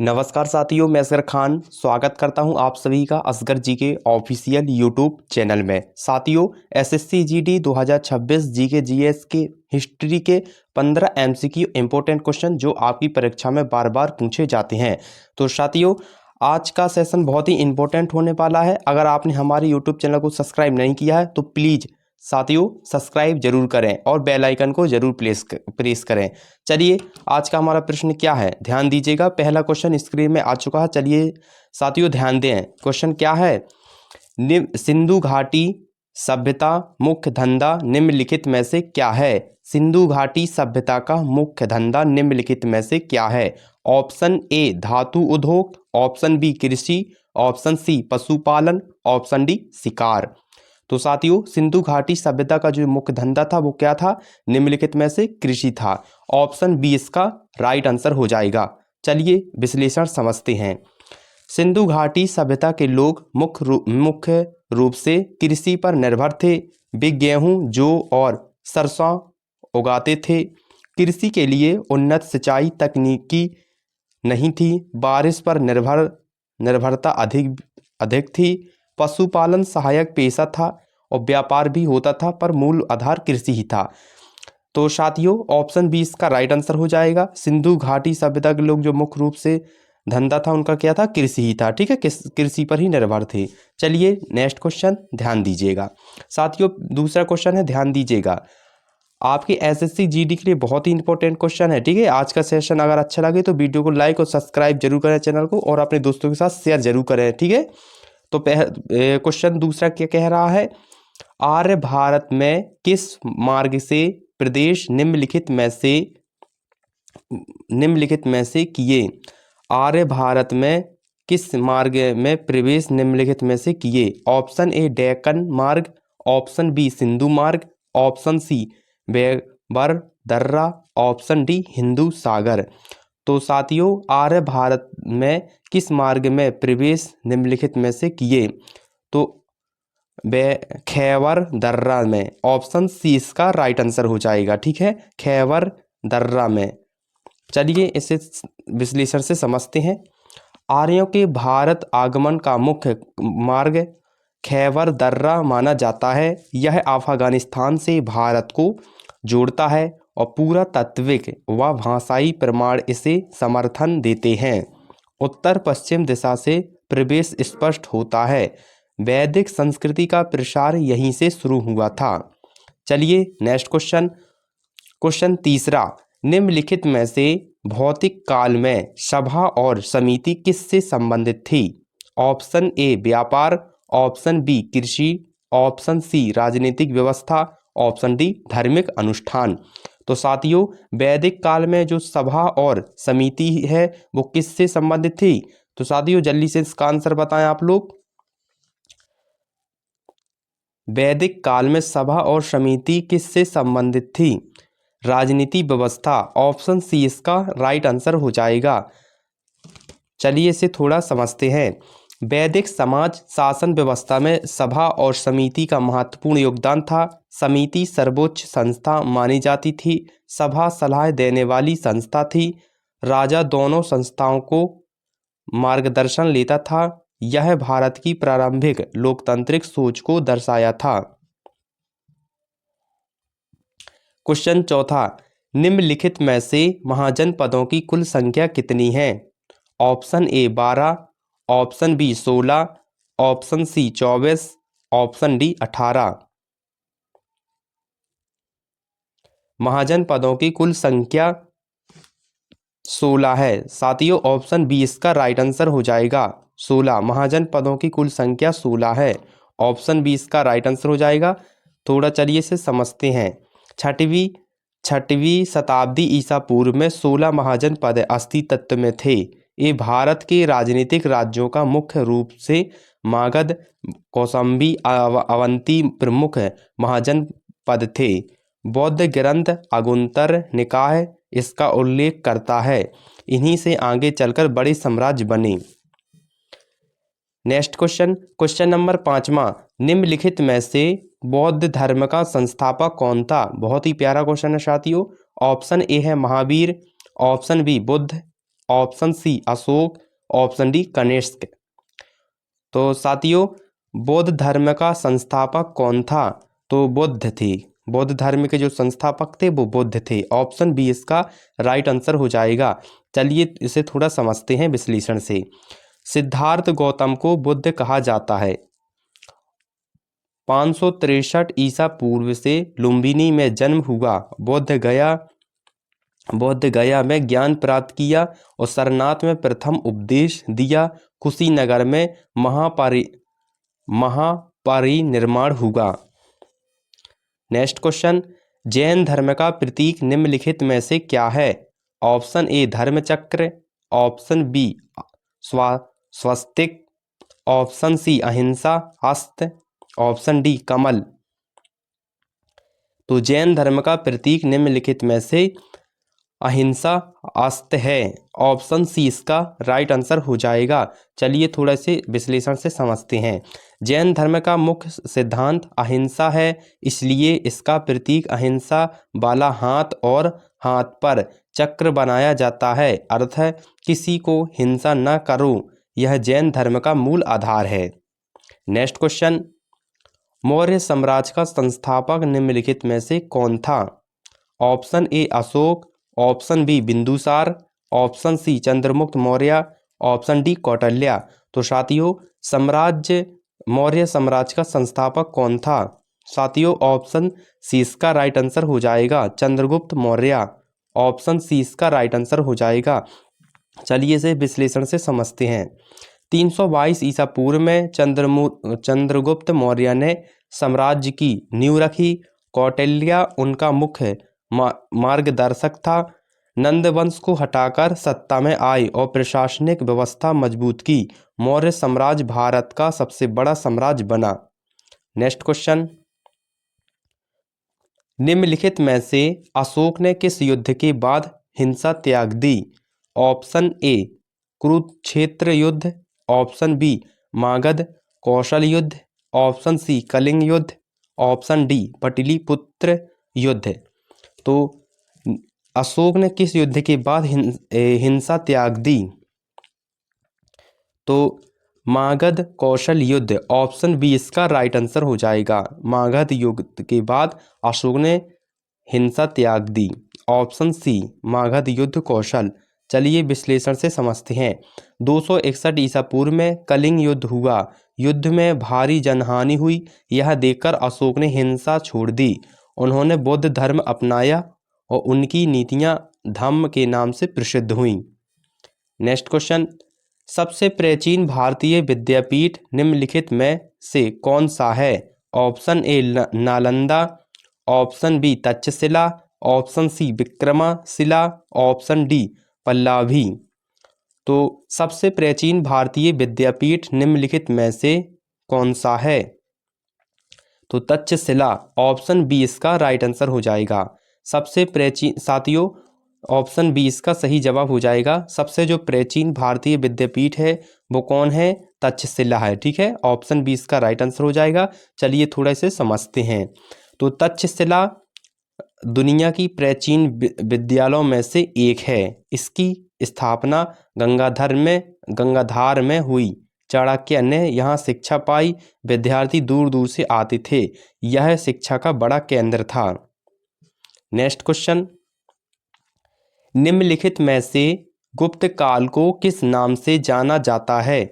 नमस्कार साथियों, मैं असगर खान स्वागत करता हूं आप सभी का असगर जी के ऑफिशियल यूट्यूब चैनल में। साथियों, एसएससी जीडी 2026 जी के जीएस के हिस्ट्री के 15 एमसीक्यू इंपॉर्टेंट क्वेश्चन जो आपकी परीक्षा में बार बार पूछे जाते हैं। तो साथियों, आज का सेशन बहुत ही इंपॉर्टेंट होने वाला है। अगर आपने हमारे यूट्यूब चैनल को सब्सक्राइब नहीं किया है तो प्लीज़ साथियों सब्सक्राइब जरूर करें और बेल आइकन को जरूर प्रेस करें। चलिए, आज का हमारा प्रश्न क्या है, ध्यान दीजिएगा। पहला क्वेश्चन स्क्रीन में आ चुका है। चलिए साथियों ध्यान दें, क्वेश्चन क्या है। सिंधु घाटी सभ्यता मुख्य धंधा निम्नलिखित में से क्या है। सिंधु घाटी सभ्यता का मुख्य धंधा निम्नलिखित में से क्या है। ऑप्शन ए धातु उद्योग, ऑप्शन बी कृषि, ऑप्शन सी पशुपालन, ऑप्शन डी शिकार। तो साथियों, सिंधु घाटी सभ्यता का जो मुख्य धंधा था वो क्या था, निम्नलिखित में से कृषि था। ऑप्शन बी इसका राइट आंसर हो जाएगा। चलिए विश्लेषण समझते हैं। सिंधु घाटी सभ्यता के लोग मुख्य रूप से कृषि पर निर्भर थे। वे गेहूं, जौ और सरसों उगाते थे। कृषि के लिए उन्नत सिंचाई तकनीकी नहीं थी। बारिश पर निर्भरता अधिक थी। पशुपालन सहायक पेशा था और व्यापार भी होता था, पर मूल आधार कृषि ही था। तो साथियों, ऑप्शन बी इसका राइट आंसर हो जाएगा। सिंधु घाटी सभ्यता के लोग जो मुख्य रूप से धंधा था उनका क्या था, कृषि ही था। ठीक है, कृषि पर ही निर्भर थे। चलिए नेक्स्ट क्वेश्चन ध्यान दीजिएगा। साथियों, दूसरा क्वेश्चन है, ध्यान दीजिएगा। आपके एसएससी जीडी के लिए बहुत ही इंपॉर्टेंट क्वेश्चन है। ठीक है, आज का सेशन अगर अच्छा लगे तो वीडियो को लाइक और सब्सक्राइब जरूर करें चैनल को, और अपने दोस्तों के साथ शेयर जरूर करें। ठीक है, तो क्वेश्चन दूसरा क्या कह रहा है। आर्य भारत में किस मार्ग से प्रदेश निम्नलिखित में से किए। आर्य भारत में किस मार्ग में प्रवेश निम्नलिखित में से किए। ऑप्शन ए डेक्कन मार्ग, ऑप्शन बी सिंधु मार्ग, ऑप्शन सी बेबर दर्रा, ऑप्शन डी हिंदू सागर। तो साथियों, आर्य भारत में किस मार्ग में प्रवेश निम्नलिखित में से किए। तो खैबर दर्रा में। ऑप्शन सी इसका राइट आंसर हो जाएगा। ठीक है, खैबर दर्रा में। चलिए इसे विश्लेषण से समझते हैं। आर्यों के भारत आगमन का मुख्य मार्ग खैबर दर्रा माना जाता है। यह अफगानिस्तान से भारत को जोड़ता है और पूरा तात्विक व भाषाई प्रमाण इसे समर्थन देते हैं। उत्तर पश्चिम दिशा से प्रवेश स्पष्ट होता है। वैदिक संस्कृति का प्रसार यहीं से शुरू हुआ था। चलिए नेक्स्ट क्वेश्चन तीसरा। निम्नलिखित में से भौतिक काल में सभा और समिति किससे संबंधित थी। ऑप्शन ए व्यापार, ऑप्शन बी कृषि, ऑप्शन सी राजनीतिक व्यवस्था, ऑप्शन डी धार्मिक अनुष्ठान। तो साथियों, वैदिक काल में जो सभा और समिति है वो किससे संबंधित थी। तो साथियों, जल्दी से इसका आंसर बताएं आप लोग। वैदिक काल में सभा और समिति किससे संबंधित थी। राजनीति व्यवस्था। ऑप्शन सी इसका राइट आंसर हो जाएगा। चलिए इसे थोड़ा समझते हैं। वैदिक समाज शासन व्यवस्था में सभा और समिति का महत्वपूर्ण योगदान था। समिति सर्वोच्च संस्था मानी जाती थी। सभा सलाह देने वाली संस्था थी। राजा दोनों संस्थाओं को मार्गदर्शन लेता था। यह भारत की प्रारंभिक लोकतांत्रिक सोच को दर्शाया था। क्वेश्चन चौथा। निम्नलिखित में से महाजनपदों की कुल संख्या कितनी है। Option A 12, option B 16, option C 24, option D 18। महाजनपदों की कुल संख्या 16 है। साथियों, ऑप्शन बी इसका राइट आंसर हो जाएगा। 16 महाजनपदों की कुल संख्या 16 है। ऑप्शन बी इसका राइट आंसर हो जाएगा। थोड़ा चलिए से समझते हैं। छठवीं शताब्दी ईसा पूर्व में 16 महाजनपद अस्तित्व में थे। ये भारत के राजनीतिक राज्यों का मुख्य रूप से मागध, कौशाम्बी, अवंती प्रमुख महाजनपद थे। बौद्ध ग्रंथ अगुंतर निकाय इसका उल्लेख करता है। इन्हीं से आगे चलकर बड़े साम्राज्य बने। नेक्स्ट क्वेश्चन नंबर 5वां। निम्नलिखित में से बौद्ध धर्म का संस्थापक कौन था। बहुत ही प्यारा क्वेश्चन है साथियों। ऑप्शन ए है Mahavir, option B Buddha, option C Ashoka, option D Kanishka. तो साथियों, बौद्ध धर्म का संस्थापक कौन था? तो बुद्ध थे। बौद्ध धर्म के जो संस्थापक थे वो बुद्ध थे। ऑप्शन बी इसका राइट आंसर हो जाएगा। चलिए इसे थोड़ा समझते हैं विश्लेषण से। सिद्धार्थ गौतम को बुद्ध कहा जाता है। 563 ईसा पूर्व से लुम्बिनी में जन्म हुआ। बौद्ध गया में ज्ञान प्राप्त किया और सारनाथ में प्रथम उपदेश दिया। कुशीनगर में महापरिनिर्वाण हुआ। नेक्स्ट क्वेश्चन, जैन धर्म का प्रतीक निम्नलिखित में से क्या है? ऑप्शन ए धर्मचक्र, ऑप्शन बी स्वस्तिक, ऑप्शन सी अहिंसा हस्त, ऑप्शन डी कमल। तो जैन धर्म का प्रतीक निम्नलिखित में से अहिंसा हस्त है। ऑप्शन सी इसका राइट आंसर हो जाएगा। चलिए थोड़ा से विश्लेषण से समझते हैं। जैन धर्म का मुख्य सिद्धांत अहिंसा है, इसलिए इसका प्रतीक अहिंसा वाला हाथ और हाथ पर चक्र बनाया जाता है। अर्थ है किसी को हिंसा न करो। यह जैन धर्म का मूल आधार है। नेक्स्ट क्वेश्चन, मौर्य साम्राज्य का संस्थापक निम्नलिखित में से कौन था? Option A Ashoka, option B Bindusara, option C Chandragupta Maurya, option D Kautilya. तो साथियों, मौर्य साम्राज्य का संस्थापक कौन था? साथियों, ऑप्शन सी इसका राइट आंसर हो जाएगा, चंद्रगुप्त मौर्य। ऑप्शन सी इसका राइट आंसर हो जाएगा। चलिए इसे विश्लेषण से समझते हैं। 322 ईसा पूर्व में चंद्रगुप्त मौर्य ने साम्राज्य की नींव रखी। कौटिल्य उनका मुख्य मार्गदर्शक था। नंद वंश को हटाकर सत्ता में आए और प्रशासनिक व्यवस्था मजबूत की। मौर्य साम्राज्य भारत का सबसे बड़ा साम्राज्य बना। नेक्स्ट क्वेश्चन, निम्नलिखित में से अशोक ने किस युद्ध के बाद हिंसा त्याग दी? ऑप्शन ए कुरुक्षेत्र युद्ध, ऑप्शन बी मागध कौशल युद्ध, ऑप्शन सी कलिंग युद्ध, ऑप्शन डी पाटलिपुत्र युद्ध। तो अशोक ने किस युद्ध के बाद हिंसा त्याग दी? तो मागध कौशल युद्ध। ऑप्शन बी इसका राइट आंसर हो जाएगा। मागध युद्ध के बाद अशोक ने हिंसा त्याग दी। ऑप्शन सी मागध युद्ध कौशल। चलिए विश्लेषण से समझते हैं। 261 ईसा पूर्व में कलिंग युद्ध हुआ। युद्ध में भारी जनहानि हुई। यह देखकर अशोक ने हिंसा छोड़ दी। उन्होंने बौद्ध धर्म अपनाया और उनकी नीतियां धम्म के नाम से प्रसिद्ध हुईं। नेक्स्ट क्वेश्चन, सबसे प्राचीन भारतीय विद्यापीठ निम्नलिखित में से कौन सा है? Option A Nalanda, option B Takshashila, option C Vikramshila, option D Pallavi. तो सबसे प्राचीन भारतीय विद्यापीठ निम्नलिखित में से कौन सा है? तो तक्षशिला। ऑप्शन बी इसका राइट आंसर हो जाएगा। सबसे प्राचीन, साथियों ऑप्शन बी इसका सही जवाब हो जाएगा। सबसे जो प्राचीन भारतीय विद्यापीठ है वो कौन है? तक्षशिला है। ठीक है, ऑप्शन बी इसका राइट आंसर हो जाएगा। चलिए थोड़ा से समझते हैं। तो तक्षशिला दुनिया की प्राचीन विद्यालयों में से एक है। इसकी स्थापना गंगाधार में हुई। चाणक्य ने यहाँ शिक्षा पाई। विद्यार्थी दूर दूर से आते थे। यह शिक्षा का बड़ा केंद्र था। नेक्स्ट क्वेश्चन, निम्नलिखित में से गुप्त काल को किस नाम से जाना जाता है?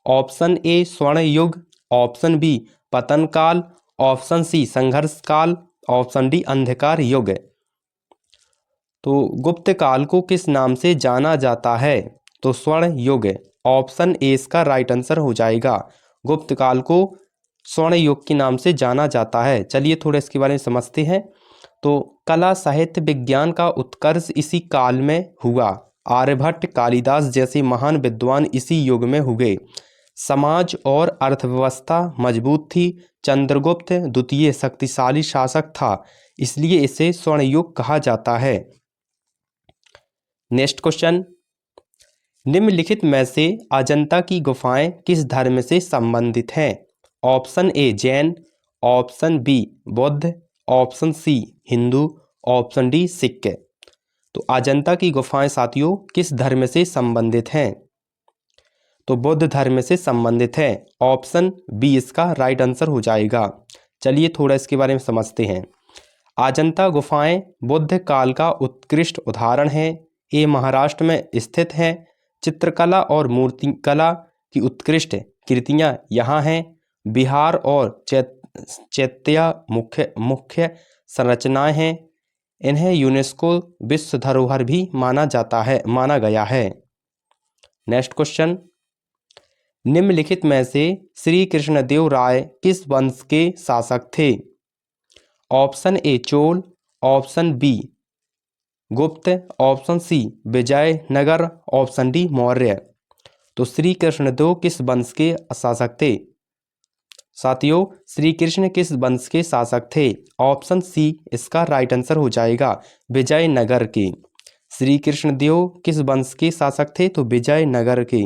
ऑप्शन ए स्वर्ण युग, ऑप्शन बी पतन काल, ऑप्शन सी संघर्ष काल, ऑप्शन डी अंधकार युग। तो गुप्त काल को किस नाम से जाना जाता है? तो स्वर्ण युग। ऑप्शन ए इसका राइट आंसर हो जाएगा। गुप्त काल को स्वर्ण युग के नाम से जाना जाता है। चलिए थोड़ा इसके बारे में समझते हैं। तो कला साहित्य विज्ञान का उत्कर्ष इसी काल में हुआ। आर्यभट्ट कालिदास जैसे महान विद्वान इसी युग में हुए। समाज और अर्थव्यवस्था मजबूत थी। चंद्रगुप्त द्वितीय शक्तिशाली शासक था, इसलिए इसे स्वर्ण युग कहा जाता है। नेक्स्ट क्वेश्चन, निम्नलिखित में से अजंता की गुफाएं किस धर्म से संबंधित हैं? Option A Jain, option B बौद्ध, option C Hindu, option D Sikh. तो अजंता की गुफाएं साथियों किस धर्म से संबंधित हैं? तो बुद्ध धर्म से संबंधित है। ऑप्शन बी इसका राइट आंसर हो जाएगा। चलिए थोड़ा इसके बारे में समझते हैं। अजंता गुफाएं बुद्ध काल का उत्कृष्ट उदाहरण है। ये महाराष्ट्र में स्थित है। चित्रकला और मूर्तिकला की उत्कृष्ट कृतियां यहाँ हैं। बिहार और चैत्य मुख्य संरचनाएं हैं। इन्हें यूनेस्को विश्व धरोहर भी माना गया है। नेक्स्ट क्वेश्चन, निम्नलिखित में से श्री कृष्णदेव राय किस वंश के शासक थे? Option A Chola, option B Gupta, option C Vijayanagara, option D Maurya. तो श्री कृष्णदेव किस वंश के शासक थे? साथियों श्री कृष्ण किस वंश के शासक थे? ऑप्शन सी इसका राइट आंसर हो जाएगा, विजयनगर के। श्री कृष्णदेव किस वंश के शासक थे? तो विजयनगर के।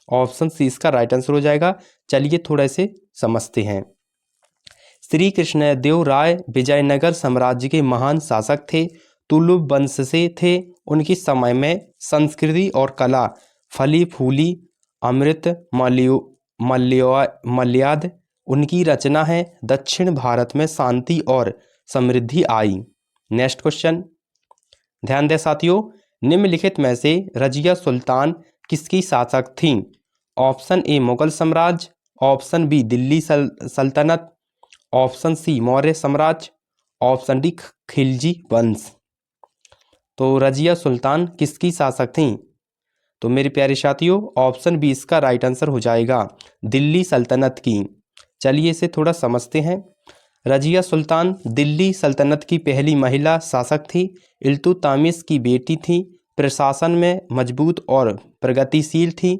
ऑप्शन सी इसका राइट आंसर हो जाएगा। चलिए थोड़ा इसे समझते हैं। श्री कृष्णदेव राय विजयनगर साम्राज्य के महान शासक थे। तुलुव वंश से थे। उनके समय में संस्कृति और कला फली फूली। अमृत मल्याद उनकी रचना है। दक्षिण भारत में शांति और समृद्धि आई। नेक्स्ट क्वेश्चन, ध्यान दें साथियों, निम्नलिखित में से रजिया सुल्तान किसकी शासक थीं? ऑप्शन ए मुगल साम्राज्य, ऑप्शन बी दिल्ली सल्तनत, ऑप्शन सी मौर्य साम्राज्य, ऑप्शन डी खिलजी वंश। तो रजिया सुल्तान किसकी शासक थीं? तो मेरे प्यारे साथियों ऑप्शन बी इसका राइट आंसर हो जाएगा, दिल्ली सल्तनत की। चलिए इसे थोड़ा समझते हैं। रजिया सुल्तान दिल्ली सल्तनत की पहली महिला शासक थी। इल्तुतमिश की बेटी थी। प्रशासन में मजबूत और प्रगतिशील थी।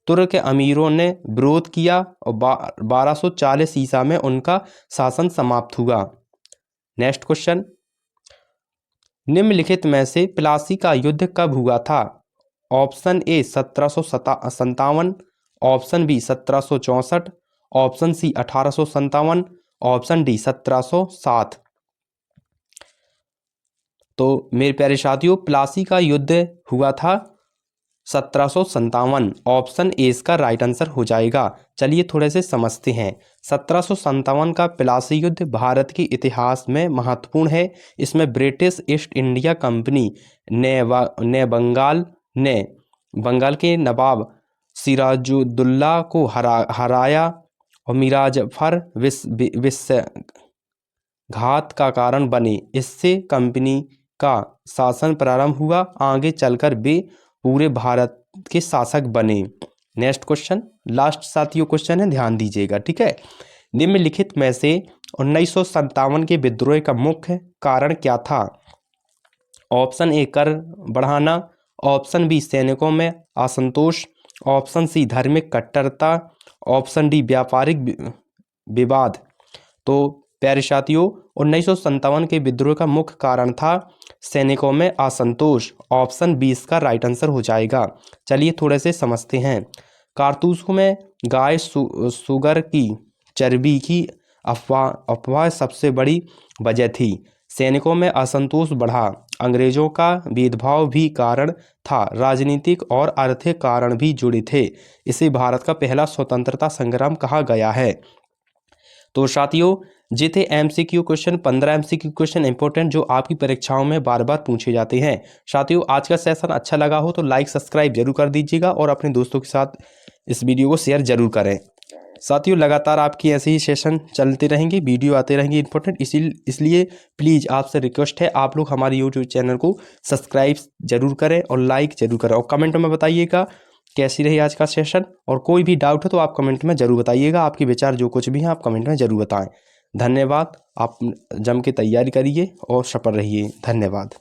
तुर्क अमीरों ने विरोध किया और 1240 ईसा में उनका शासन समाप्त हुआ। नेक्स्ट क्वेश्चन, निम्नलिखित में से प्लासी का युद्ध कब हुआ था? Option A 1757, option B 1764, option C 1857, option D 1707। तो मेरे प्यारे साथियों प्लासी का युद्ध हुआ था 1757। ऑप्शन ए इसका राइट आंसर हो जाएगा। चलिए थोड़े से समझते हैं। 1757 का प्लासी युद्ध भारत के इतिहास में महत्वपूर्ण है। इसमें ब्रिटिश ईस्ट इंडिया कंपनी ने बंगाल के नवाब सिराजुद्दौला को हराया और मीरा जफर विश्वासघात का कारण बने। इससे कंपनी का शासन प्रारंभ हुआ। आगे चलकर वे पूरे भारत के शासक बने। नेक्स्ट क्वेश्चन, लास्ट साथियों क्वेश्चन है, ध्यान दीजिएगा, ठीक है। निम्नलिखित में से 1957 के विद्रोह का मुख्य कारण क्या था? ऑप्शन ए कर बढ़ाना, ऑप्शन बी सैनिकों में असंतोष, ऑप्शन सी धार्मिक कट्टरता, ऑप्शन डी व्यापारिक विवाद। तो प्यारे साथियों 1957 के विद्रोह का मुख्य कारण था सैनिकों में असंतोष। ऑप्शन बी इसका राइट आंसर हो जाएगा। चलिए थोड़े से समझते हैं। कारतूसों में गाय सुगर की चर्बी की अफवाह सबसे बड़ी वजह थी। सैनिकों में असंतोष बढ़ा। अंग्रेजों का भेदभाव भी कारण था। राजनीतिक और आर्थिक कारण भी जुड़े थे। इसे भारत का पहला स्वतंत्रता संग्राम कहा गया है। तो साथियों ये थे MCQ question, 15 MCQ question important जो आपकी परीक्षाओं में बार बार पूछे जाते हैं। साथियों आज का सेशन अच्छा लगा हो तो लाइक सब्सक्राइब जरूर कर दीजिएगा और अपने दोस्तों के साथ इस वीडियो को शेयर जरूर करें। साथियों लगातार आपकी ऐसे ही सेशन चलते रहेंगे, वीडियो आते रहेंगे इंपॉर्टेंट, इसलिए प्लीज़ आपसे रिक्वेस्ट है आप लोग हमारे यूट्यूब चैनल को सब्सक्राइब जरूर करें और लाइक जरूर करें और कमेंट में बताइएगा कैसी रही आज का सेशन। और कोई भी डाउट हो तो आप कमेंट में ज़रूर बताइएगा। आपके विचार जो कुछ भी हैं आप कमेंट में ज़रूर बताएं। धन्यवाद। आप जम के तैयारी करिए और सफल रहिए। धन्यवाद।